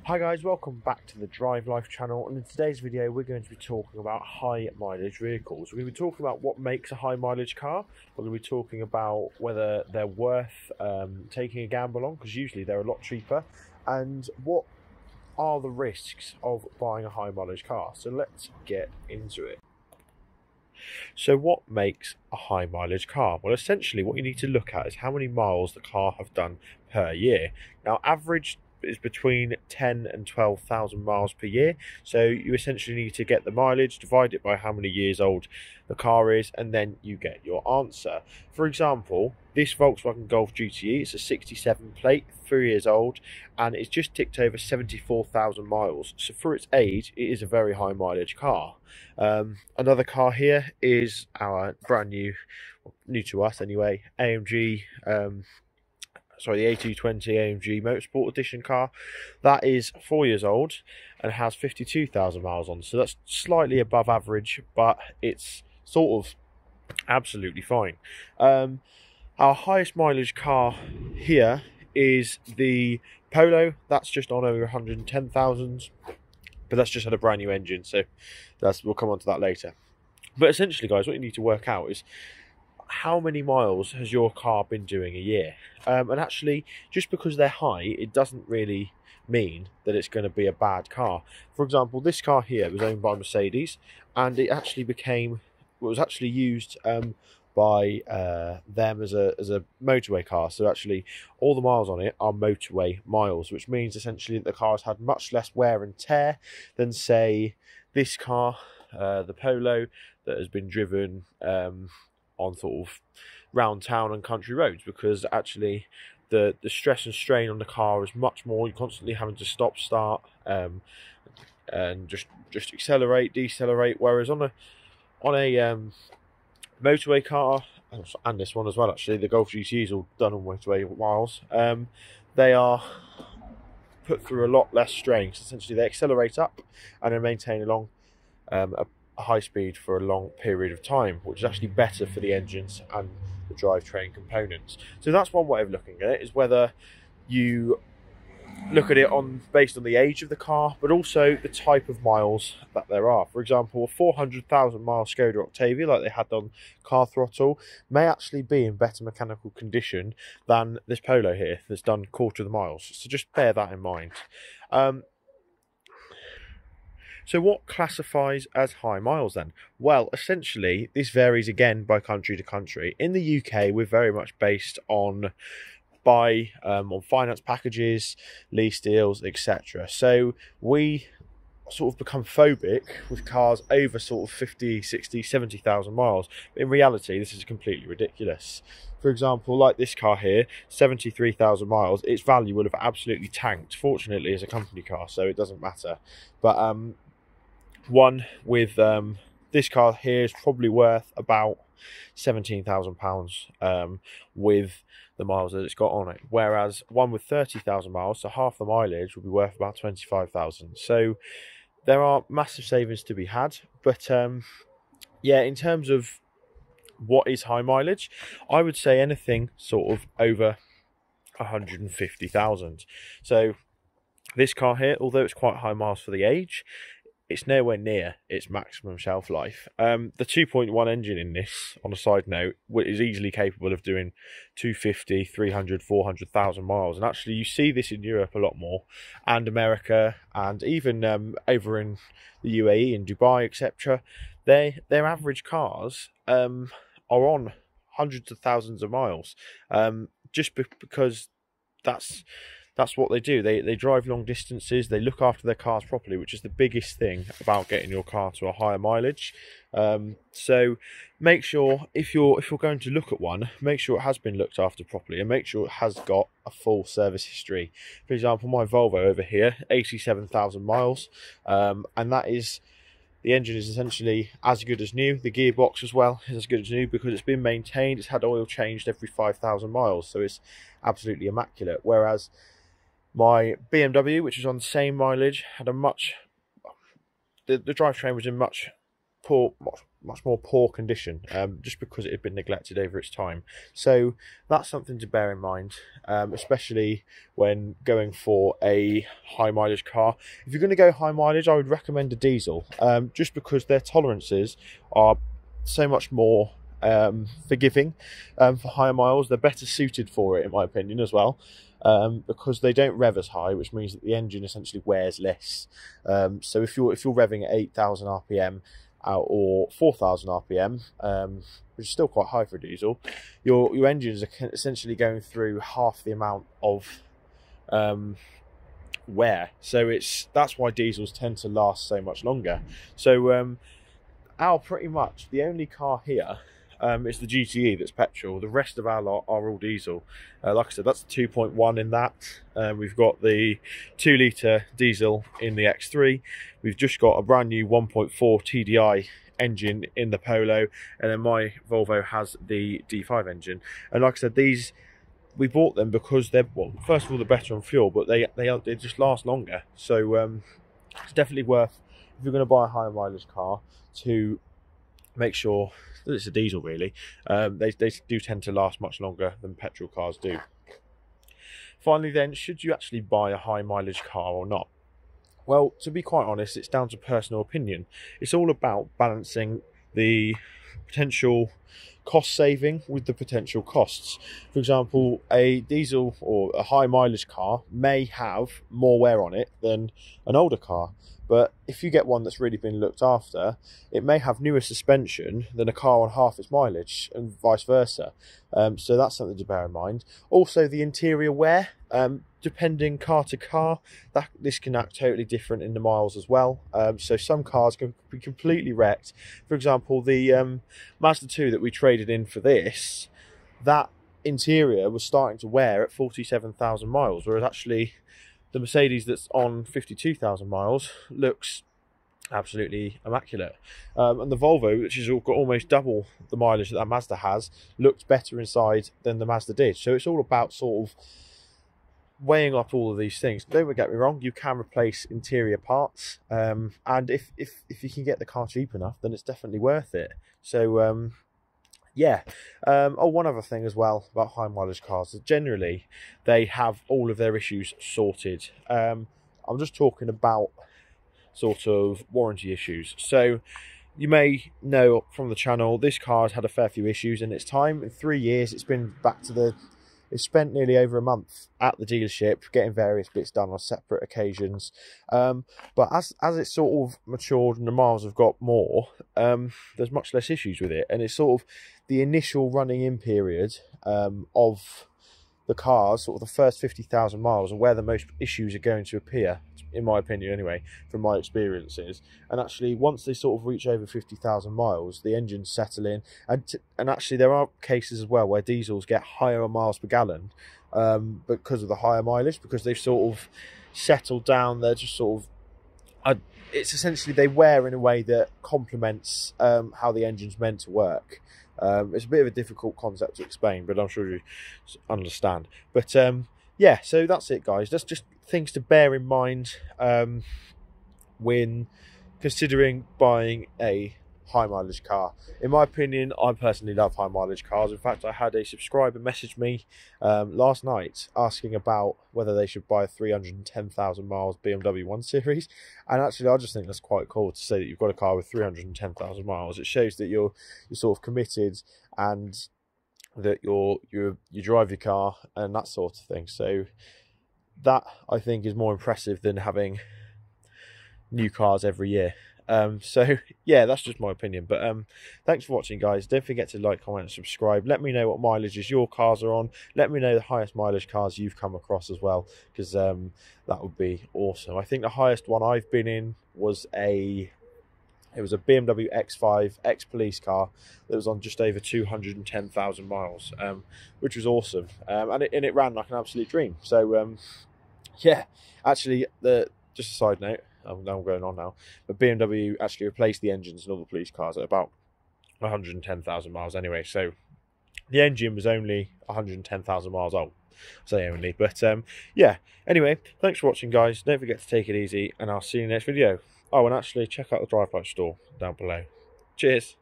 Hi guys, welcome back to the Drive Life channel, and in today's video we're going to be talking about high mileage vehicles. We're going to be talking about what makes a high mileage car. We're going to be talking about whether they're worth taking a gamble on, because usually they're a lot cheaper, and what are the risks of buying a high mileage car. So let's get into it. So what makes a high mileage car? Well, essentially what you need to look at is how many miles the car have done per year. Now, average is between 10 and 12,000 miles per year. So you essentially need to get the mileage, divide it by how many years old the car is, and then you get your answer. For example, this Volkswagen Golf GTE, it's a 67 plate, 3 years old, and it's just ticked over 74,000 miles. So for its age, it is a very high mileage car. Another car here is our brand new to us anyway, AMG the A220 AMG Motorsport Edition car. That is 4 years old and has 52,000 miles on. So that's slightly above average, but it's sort of absolutely fine. Our highest mileage car here is the Polo. That's just on over 110,000, but that's just had a brand new engine. So we'll come on to that later. But essentially, guys, what you need to work out is how many miles has your car been doing a year? And actually, just because they're high, it doesn't really mean that it's going to be a bad car. For example, this car here was owned by Mercedes, and it actually was actually used by them as a motorway car. So actually, all the miles on it are motorway miles, which means essentially that the car has had much less wear and tear than, say, this car, the Polo, that has been driven on sort of round town and country roads, because actually the stress and strain on the car is much more. You're constantly having to stop, start, and just accelerate, decelerate. Whereas on a motorway car, and this one as well, actually, the Golf GTE is all done on motorway miles. They are put through a lot less strain. So essentially, they accelerate up and then maintain along a high speed for a long period of time, which is actually better for the engines and the drivetrain components. So that's one way of looking at it, is whether you look at it based on the age of the car, but also the type of miles that there are. For example, a 400,000 mile Skoda Octavia, like they had on Car Throttle, may actually be in better mechanical condition than this Polo here that's done quarter of the miles. So just bear that in mind. So what classifies as high miles then? Well, essentially, this varies again by country to country. In the UK, we're very much based on finance packages, lease deals, etc. So we sort of become phobic with cars over sort of 50, 60, 70,000 miles. But in reality, this is completely ridiculous. For example, like this car here, 73,000 miles, its value will have absolutely tanked. Fortunately, it's a company car, so it doesn't matter. But one with this car here is probably worth about £17,000 with the miles that it's got on it, whereas one with 30,000 miles, so half the mileage, will be worth about 25,000. So there are massive savings to be had. But yeah, in terms of what is high mileage, I would say anything sort of over 150,000. So this car here, although it's quite high miles for the age, it's nowhere near its maximum shelf life. The 2.1 engine in this, on a side note, is easily capable of doing 250, 300, 400,000 miles. And actually, you see this in Europe a lot more, and America, and even over in the UAE, in Dubai, etc. Their average cars are on hundreds of thousands of miles, just because that's what they do. They drive long distances. They look after their cars properly, which is the biggest thing about getting your car to a higher mileage. So make sure, if you're going to look at one, make sure it has been looked after properly, and make sure it has got a full service history. For example, my Volvo over here, 87,000 miles, and that is, the engine is essentially as good as new. The gearbox as well is as good as new, because it's been maintained. It's had oil changed every 5,000 miles, so it's absolutely immaculate. Whereas my BMW, which is on the same mileage, had the drivetrain was in much much more poor condition, just because it had been neglected over its time. So that's something to bear in mind, especially when going for a high mileage car. If you're going to go high mileage, I would recommend a diesel, just because their tolerances are so much more forgiving for higher miles. They're better suited for it, in my opinion, as well, because they don't rev as high, which means that the engine essentially wears less. So if you're revving at 8,000 RPM or 4,000 RPM, which is still quite high for a diesel, your engines are essentially going through half the amount of wear. So that's why diesels tend to last so much longer. So our pretty much the only car here is the GTE that's petrol. The rest of our lot are all diesel. Like I said, that's the 2.1 in that. We've got the 2 litre diesel in the X3. We've just got a brand new 1.4 TDI engine in the Polo, and then my Volvo has the D5 engine. And like I said, these, we bought them because they're, well, first of all, they're better on fuel, but they just last longer. So it's definitely worth, if you're going to buy a higher mileage car, to make sure that it's a diesel, really. They do tend to last much longer than petrol cars do. Finally then, should you actually buy a high mileage car or not? Well, to be quite honest, it's down to personal opinion. It's all about balancing the potential cost saving with the potential costs. For example, a diesel or a high mileage car may have more wear on it than an older car, but if you get one that's really been looked after, it may have newer suspension than a car on half its mileage, and vice versa. So that's something to bear in mind. Also, the interior wear, depending car to car, this can act totally different in the miles as well. So some cars can be completely wrecked. For example, the Mazda 2 that we traded in for this, that interior was starting to wear at 47,000 miles, whereas actually the Mercedes that's on 52,000 miles looks absolutely immaculate. And the Volvo, which has got almost double the mileage that Mazda has, looked better inside than the Mazda did. So it's all about sort of weighing up all of these things. Don't get me wrong, you can replace interior parts, and if you can get the car cheap enough, then it's definitely worth it. So yeah. Oh, one other thing as well about high mileage cars is generally they have all of their issues sorted. I'm just talking about sort of warranty issues. So you may know from the channel, this car has had a fair few issues in its time. In 3 years, it's been back to it's spent nearly over a month at the dealership getting various bits done on separate occasions. But as it's sort of matured and the miles have got more, there's much less issues with it. And it's sort of the initial running in period of the cars, sort of the first 50,000 miles, are where the most issues are going to appear, in my opinion anyway, from my experiences. And actually, once they sort of reach over 50,000 miles, the engines settle in. And actually, there are cases as well where diesels get higher miles per gallon because of the higher mileage, because they've sort of settled down. They're just sort of, it's essentially they wear in a way that complements how the engine's meant to work. It's a bit of a difficult concept to explain, but I'm sure you understand. But yeah, so that's it, guys. That's just things to bear in mind when considering buying a high mileage car. In my opinion, I personally love high mileage cars. In fact, I had a subscriber message me last night asking about whether they should buy a 310,000 miles BMW 1 Series. And actually, I just think that's quite cool to say that you've got a car with 310,000 miles. It shows that you're sort of committed and that you drive your car and that sort of thing. So that, I think, is more impressive than having new cars every year. So yeah, that's just my opinion. But thanks for watching, guys. Don't forget to like, comment and subscribe. Let me know what mileages your cars are on. Let me know the highest mileage cars you've come across as well, because that would be awesome. I think the highest one I've been in was a BMW X5 ex-police car that was on just over 210,000 miles, which was awesome, and it ran like an absolute dream. So yeah, actually, just a side note, I'm going on now, but BMW actually replaced the engines in all the police cars at about 110,000 miles anyway. So the engine was only 110,000 miles old. Say only, but yeah. Anyway, thanks for watching, guys. Don't forget to take it easy, and I'll see you in the next video. Oh, and actually, check out the Drive Life store down below. Cheers.